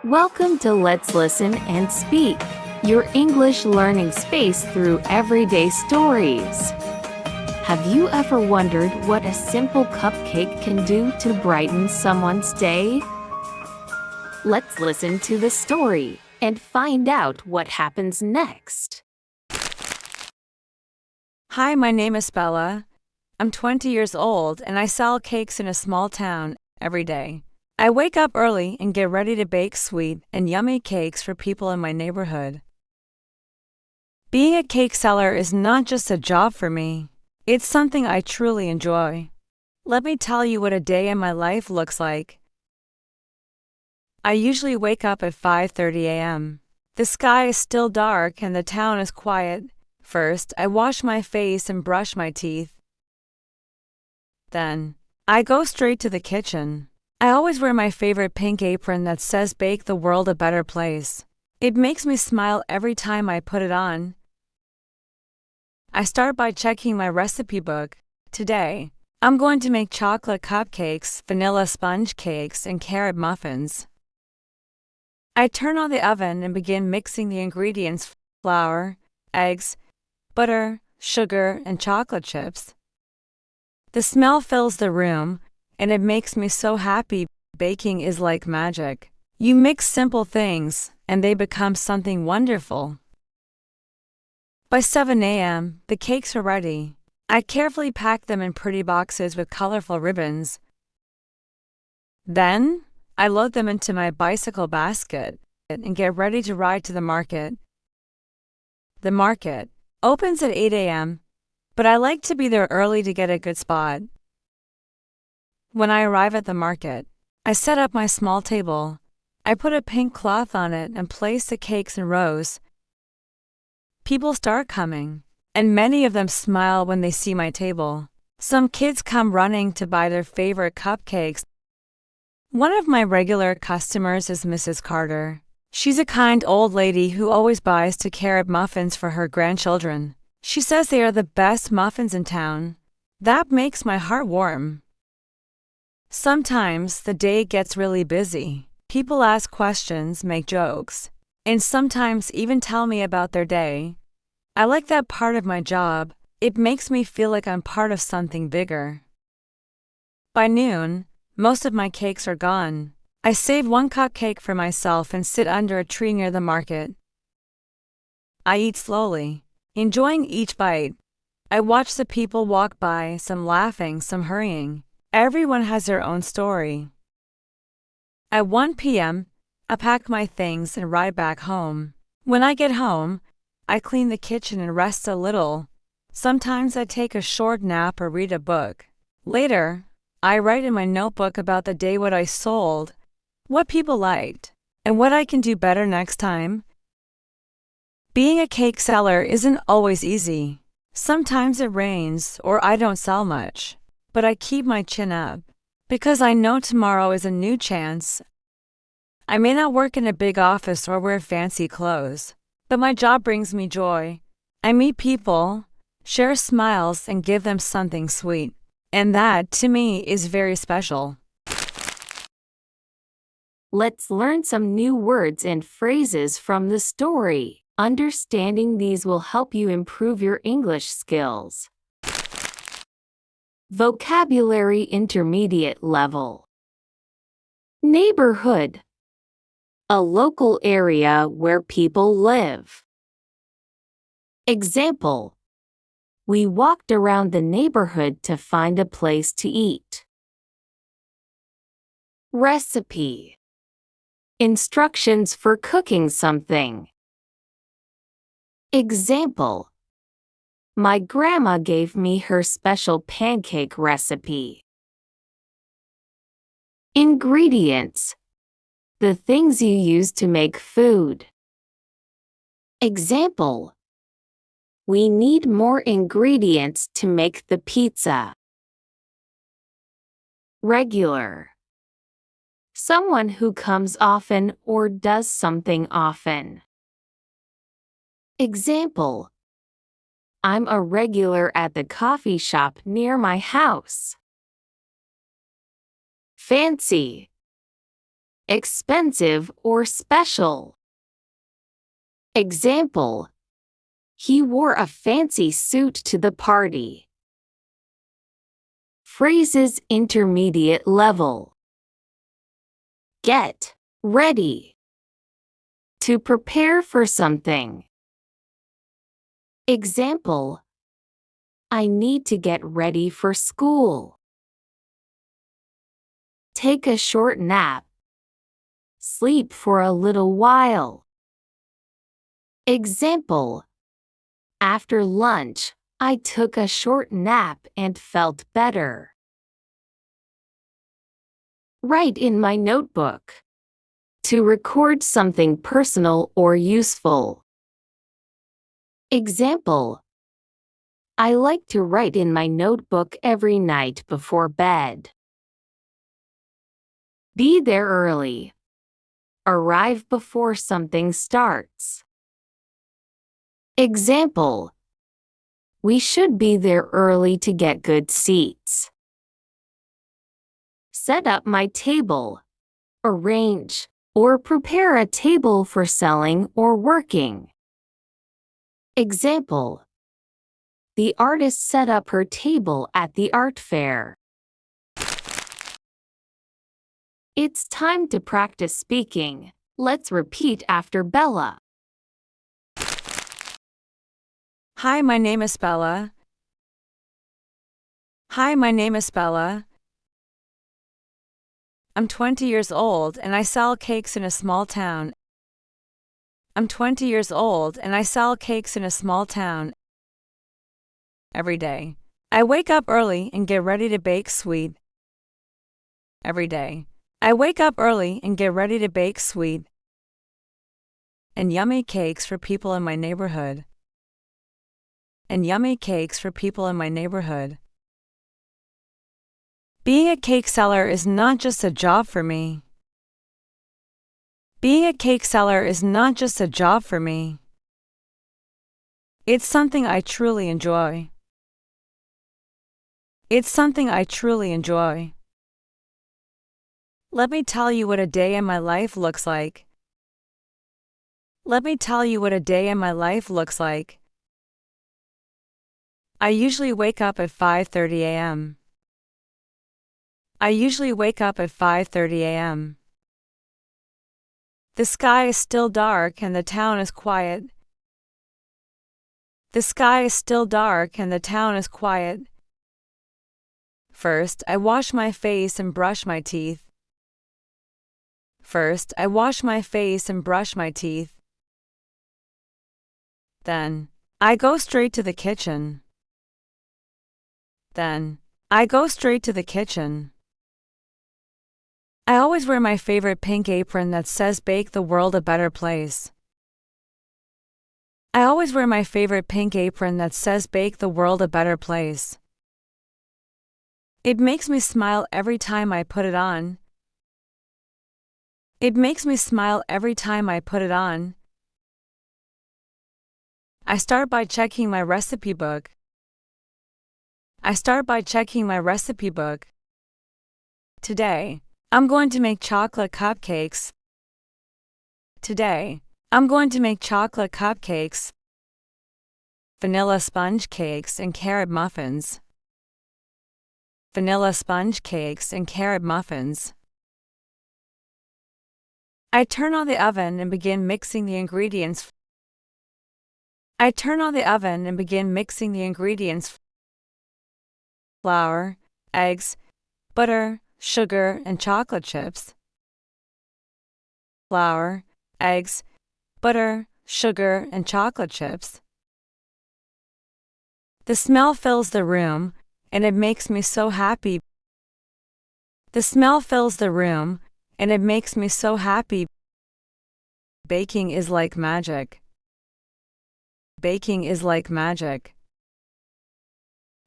Welcome to Let's Listen and Speak, your English learning space through everyday stories. Have you ever wondered what a simple cupcake can do to brighten someone's day? Let's listen to the story and find out what happens next. Hi, my name is Bella. I'm 20 years old and I sell cakes in a small town every day. I wake up early and get ready to bake sweet and yummy cakes for people in my neighborhood. Being a cake seller is not just a job for me, it's something I truly enjoy. Let me tell you what a day in my life looks like. I usually wake up at 5:30 a.m. The sky is still dark and the town is quiet. First, I wash my face and brush my teeth. Then, I go straight to the kitchen. I always wear my favorite pink apron that says "Bake the World a Better Place." It makes me smile every time I put it on. I start by checking my recipe book. Today, I'm going to make chocolate cupcakes, vanilla sponge cakes, and carrot muffins. I turn on the oven and begin mixing the ingredients: flour, eggs, butter, sugar, and chocolate chips. The smell fills the room, and it makes me so happy. Baking is like magic. You mix simple things, and they become something wonderful. By 7 a.m., the cakes are ready. I carefully pack them in pretty boxes with colorful ribbons. Then, I load them into my bicycle basket and get ready to ride to the market. The market opens at 8 a.m., but I like to be there early to get a good spot. When I arrive at the market, I set up my small table. I put a pink cloth on it and place the cakes in rows. People start coming, and many of them smile when they see my table. Some kids come running to buy their favorite cupcakes. One of my regular customers is Mrs. Carter. She's a kind old lady who always buys carrot muffins for her grandchildren. She says they are the best muffins in town. That makes my heart warm. Sometimes the day gets really busy. People ask questions, make jokes, and sometimes even tell me about their day. I like that part of my job. It makes me feel like I'm part of something bigger. By noon, most of my cakes are gone. I save one cupcake for myself and sit under a tree near the market. I eat slowly, enjoying each bite. I watch the people walk by, some laughing, some hurrying. Everyone has their own story. At 1 p.m., I pack my things and ride back home. When I get home, I clean the kitchen and rest a little. Sometimes I take a short nap or read a book. Later, I write in my notebook about the day, what I sold, what people liked, and what I can do better next time. Being a cake seller isn't always easy. Sometimes it rains or I don't sell much. But I keep my chin up, because I know tomorrow is a new chance. I may not work in a big office or wear fancy clothes, but my job brings me joy. I meet people, share smiles, and give them something sweet. And that, to me, is very special. Let's learn some new words and phrases from the story. Understanding these will help you improve your English skills. Vocabulary intermediate level. Neighborhood. A local area where people live. Example: we walked around the neighborhood to find a place to eat. Recipe. Instructions for cooking something. Example: my grandma gave me her special pancake recipe. Ingredients. The things you use to make food. Example: we need more ingredients to make the pizza. Regular. Someone who comes often or does something often. Example: I'm a regular at the coffee shop near my house. Fancy. expensive or special. Example: he wore a fancy suit to the party. Phrases intermediate level. Get ready. To prepare for something. Example: I need to get ready for school. Take a short nap. Sleep for a little while. Example: after lunch, I took a short nap and felt better. Write in my notebook. To record something personal or useful. Example: I like to write in my notebook every night before bed. Be there early. Arrive before something starts. Example: we should be there early to get good seats. Set up my table. Arrange or prepare a table for selling or working. Example: the artist set up her table at the art fair. It's time to practice speaking. Let's repeat after Bella. Hi, my name is Bella. Hi, my name is Bella. I'm 20 years old and I sell cakes in a small town. I'm 20 years old and I sell cakes in a small town every day. I wake up early and get ready to bake sweet every day. I wake up early and get ready to bake sweet and yummy cakes for people in my neighborhood. And yummy cakes for people in my neighborhood. Being a cake seller is not just a job for me. Being a cake seller is not just a job for me. It's something I truly enjoy. It's something I truly enjoy. Let me tell you what a day in my life looks like. Let me tell you what a day in my life looks like. I usually wake up at 5:30 a.m. I usually wake up at 5:30 a.m. The sky is still dark and the town is quiet. The sky is still dark and the town is quiet. First, I wash my face and brush my teeth. First, I wash my face and brush my teeth. Then, I go straight to the kitchen. Then, I go straight to the kitchen. I always wear my favorite pink apron that says "Bake the World a Better Place." I always wear my favorite pink apron that says "Bake the World a Better Place." It makes me smile every time I put it on. It makes me smile every time I put it on. I start by checking my recipe book. I start by checking my recipe book. Today, I'm going to make chocolate cupcakes. Today, I'm going to make chocolate cupcakes, vanilla sponge cakes, and carrot muffins. Vanilla sponge cakes and carrot muffins. I turn on the oven and begin mixing the ingredients. I turn on the oven and begin mixing the ingredients: flour, eggs, butter, sugar, and chocolate chips. Flour, eggs, butter, sugar, and chocolate chips. The smell fills the room, and it makes me so happy. The smell fills the room, and it makes me so happy. Baking is like magic. Baking is like magic.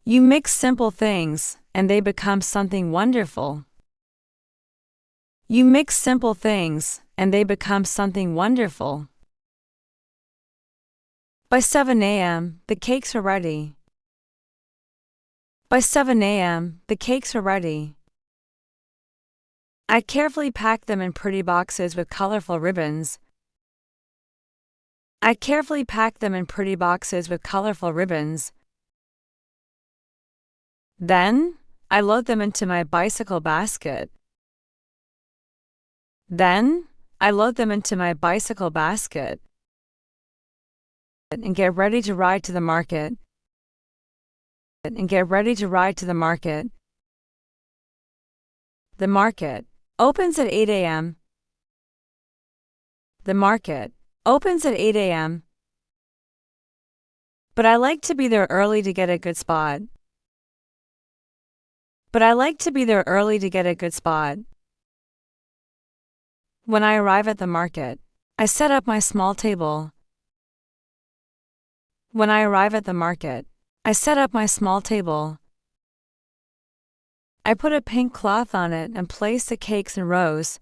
You mix simple things, and they become something wonderful. You mix simple things, and they become something wonderful. By 7 a.m., the cakes are ready. By 7 a.m., the cakes are ready. I carefully pack them in pretty boxes with colorful ribbons. I carefully pack them in pretty boxes with colorful ribbons. Then, I load them into my bicycle basket. Then, I load them into my bicycle basket and get ready to ride to the market. And get ready to ride to the market. The market opens at 8 a.m. The market opens at 8 a.m. But I like to be there early to get a good spot. But I like to be there early to get a good spot. When I arrive at the market, I set up my small table. When I arrive at the market, I set up my small table. I put a pink cloth on it and place the cakes in rows.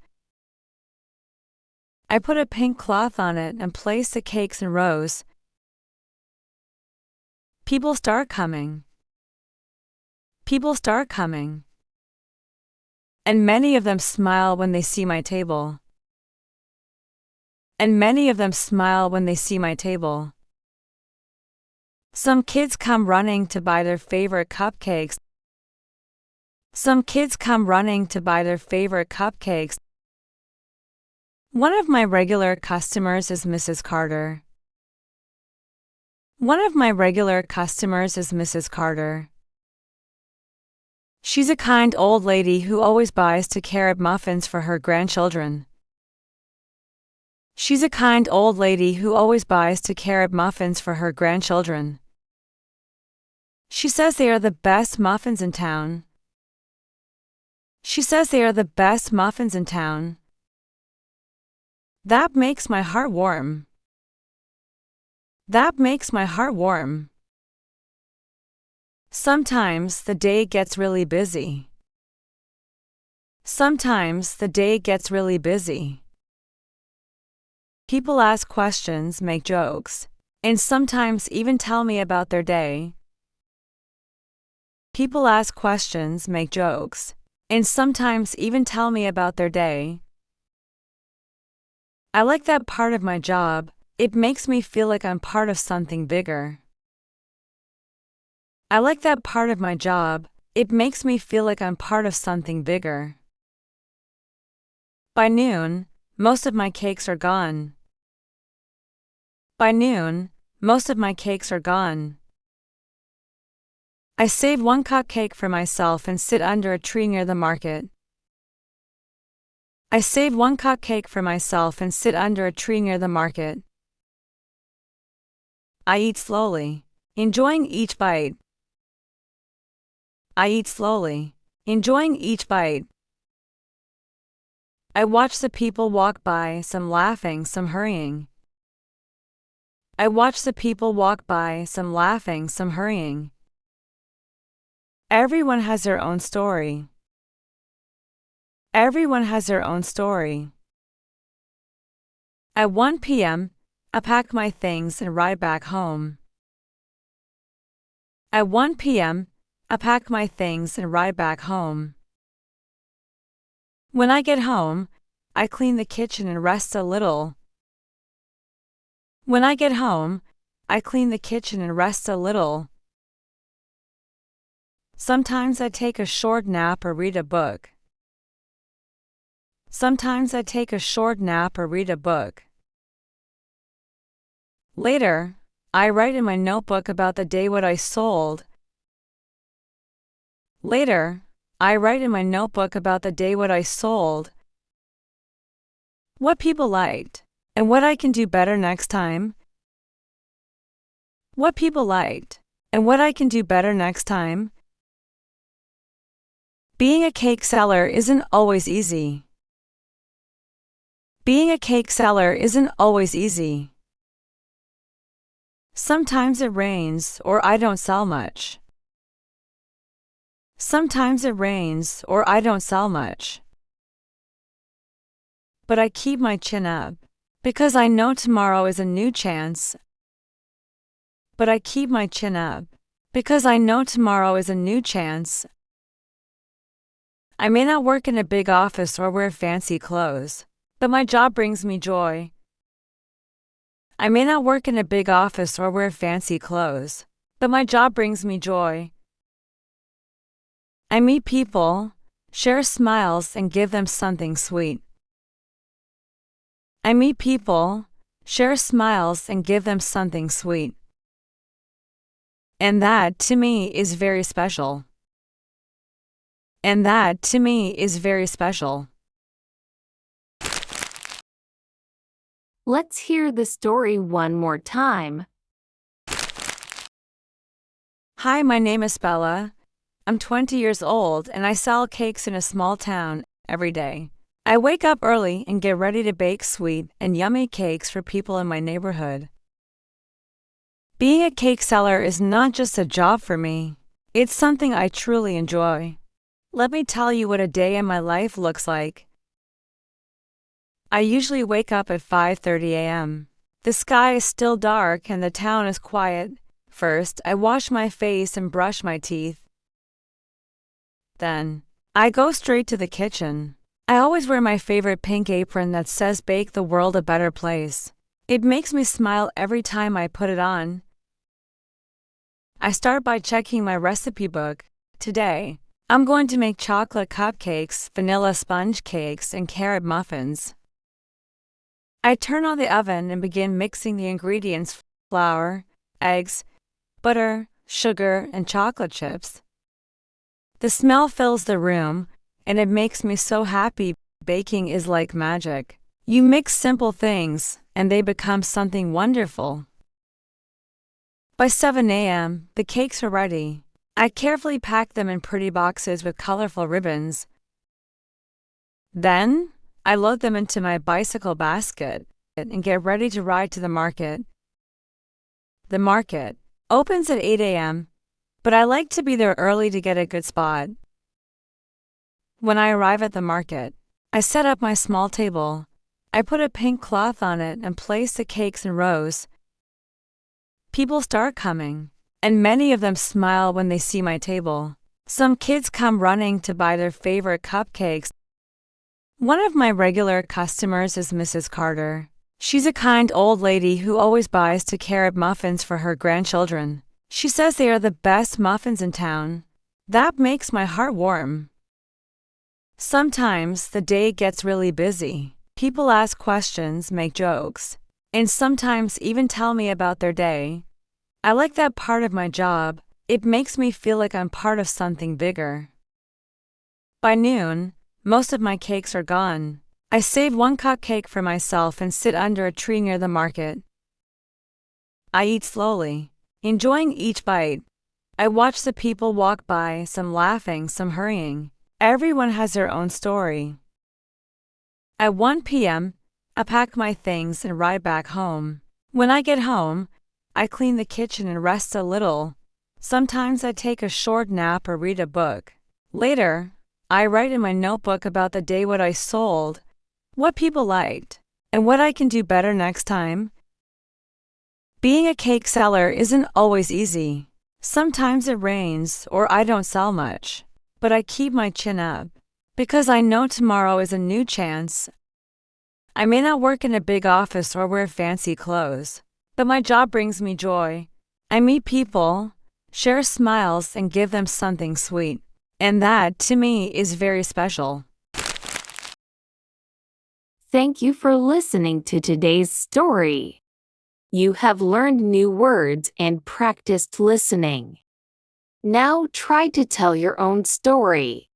I put a pink cloth on it and place the cakes in rows. People start coming. People start coming. And many of them smile when they see my table. And many of them smile when they see my table. Some kids come running to buy their favorite cupcakes. Some kids come running to buy their favorite cupcakes. One of my regular customers is Mrs. Carter. One of my regular customers is Mrs. Carter. She's a kind old lady who always buys 2 carob muffins for her grandchildren. She's a kind old lady who always buys 2 carob muffins for her grandchildren. She says they are the best muffins in town. She says they are the best muffins in town. That makes my heart warm. That makes my heart warm. Sometimes the day gets really busy. Sometimes the day gets really busy. People ask questions, make jokes, and sometimes even tell me about their day. People ask questions, make jokes, and sometimes even tell me about their day. I like that part of my job. It makes me feel like I'm part of something bigger. I like that part of my job. It makes me feel like I'm part of something bigger. By noon, most of my cakes are gone. By noon, most of my cakes are gone. I save 1 cupcake for myself and sit under a tree near the market. I save 1 cupcake for myself and sit under a tree near the market. I eat slowly, enjoying each bite. I eat slowly, enjoying each bite. I watch the people walk by, some laughing, some hurrying. I watch the people walk by, some laughing, some hurrying. Everyone has their own story. Everyone has their own story. At 1 p.m., I pack my things and ride back home. At 1 p.m., I pack my things and ride back home. When I get home, I clean the kitchen and rest a little. When I get home, I clean the kitchen and rest a little. Sometimes I take a short nap or read a book. Sometimes I take a short nap or read a book. Later, I write in my notebook about the day what I sold. Later, I write in my notebook about the day what I sold, what people liked, and what I can do better next time. What people liked, and what I can do better next time. Being a cake seller isn't always easy. Being a cake seller isn't always easy. Sometimes it rains or I don't sell much. Sometimes it rains or I don't sell much. But I keep my chin up, because I know tomorrow is a new chance. But I keep my chin up, because I know tomorrow is a new chance. I may not work in a big office or wear fancy clothes, but my job brings me joy. I may not work in a big office or wear fancy clothes, but my job brings me joy. I meet people, share smiles, and give them something sweet. I meet people, share smiles, and give them something sweet. And that, to me, is very special. And that, to me, is very special. Let's hear the story one more time. Hi, my name is Bella. I'm 20 years old and I sell cakes in a small town every day. I wake up early and get ready to bake sweet and yummy cakes for people in my neighborhood. Being a cake seller is not just a job for me, it's something I truly enjoy. Let me tell you what a day in my life looks like. I usually wake up at 5:30 a.m. The sky is still dark and the town is quiet. First, I wash my face and brush my teeth. Then, I go straight to the kitchen. I always wear my favorite pink apron that says "Bake the World a Better Place." It makes me smile every time I put it on. I start by checking my recipe book. Today, I'm going to make chocolate cupcakes, vanilla sponge cakes, and carrot muffins. I turn on the oven and begin mixing the ingredients: flour, eggs, butter, sugar, and chocolate chips. The smell fills the room, and it makes me so happy. Baking is like magic. You mix simple things, and they become something wonderful. By 7 a.m., the cakes are ready. I carefully pack them in pretty boxes with colorful ribbons. Then, I load them into my bicycle basket and get ready to ride to the market. The market opens at 8 a.m., but I like to be there early to get a good spot. When I arrive at the market, I set up my small table. I put a pink cloth on it and place the cakes in rows. People start coming, and many of them smile when they see my table. Some kids come running to buy their favorite cupcakes. One of my regular customers is Mrs. Carter. She's a kind old lady who always buys carrot muffins for her grandchildren. She says they are the best muffins in town. That makes my heart warm. Sometimes the day gets really busy. People ask questions, make jokes, and sometimes even tell me about their day. I like that part of my job. It makes me feel like I'm part of something bigger. By noon, most of my cakes are gone. I save one cupcake for myself and sit under a tree near the market. I eat slowly, enjoying each bite. I watch the people walk by, some laughing, some hurrying. Everyone has their own story. At 1 p.m., I pack my things and ride back home. When I get home, I clean the kitchen and rest a little. Sometimes I take a short nap or read a book. Later, I write in my notebook about the day, what I sold, what people liked, and what I can do better next time. Being a cake seller isn't always easy. Sometimes it rains or I don't sell much, but I keep my chin up because I know tomorrow is a new chance. I may not work in a big office or wear fancy clothes, but my job brings me joy. I meet people, share smiles, and give them something sweet. And that, to me, is very special. Thank you for listening to today's story. You have learned new words and practiced listening. Now try to tell your own story.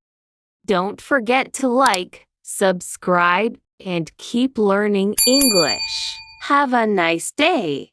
Don't forget to like, subscribe, and keep learning English. Have a nice day.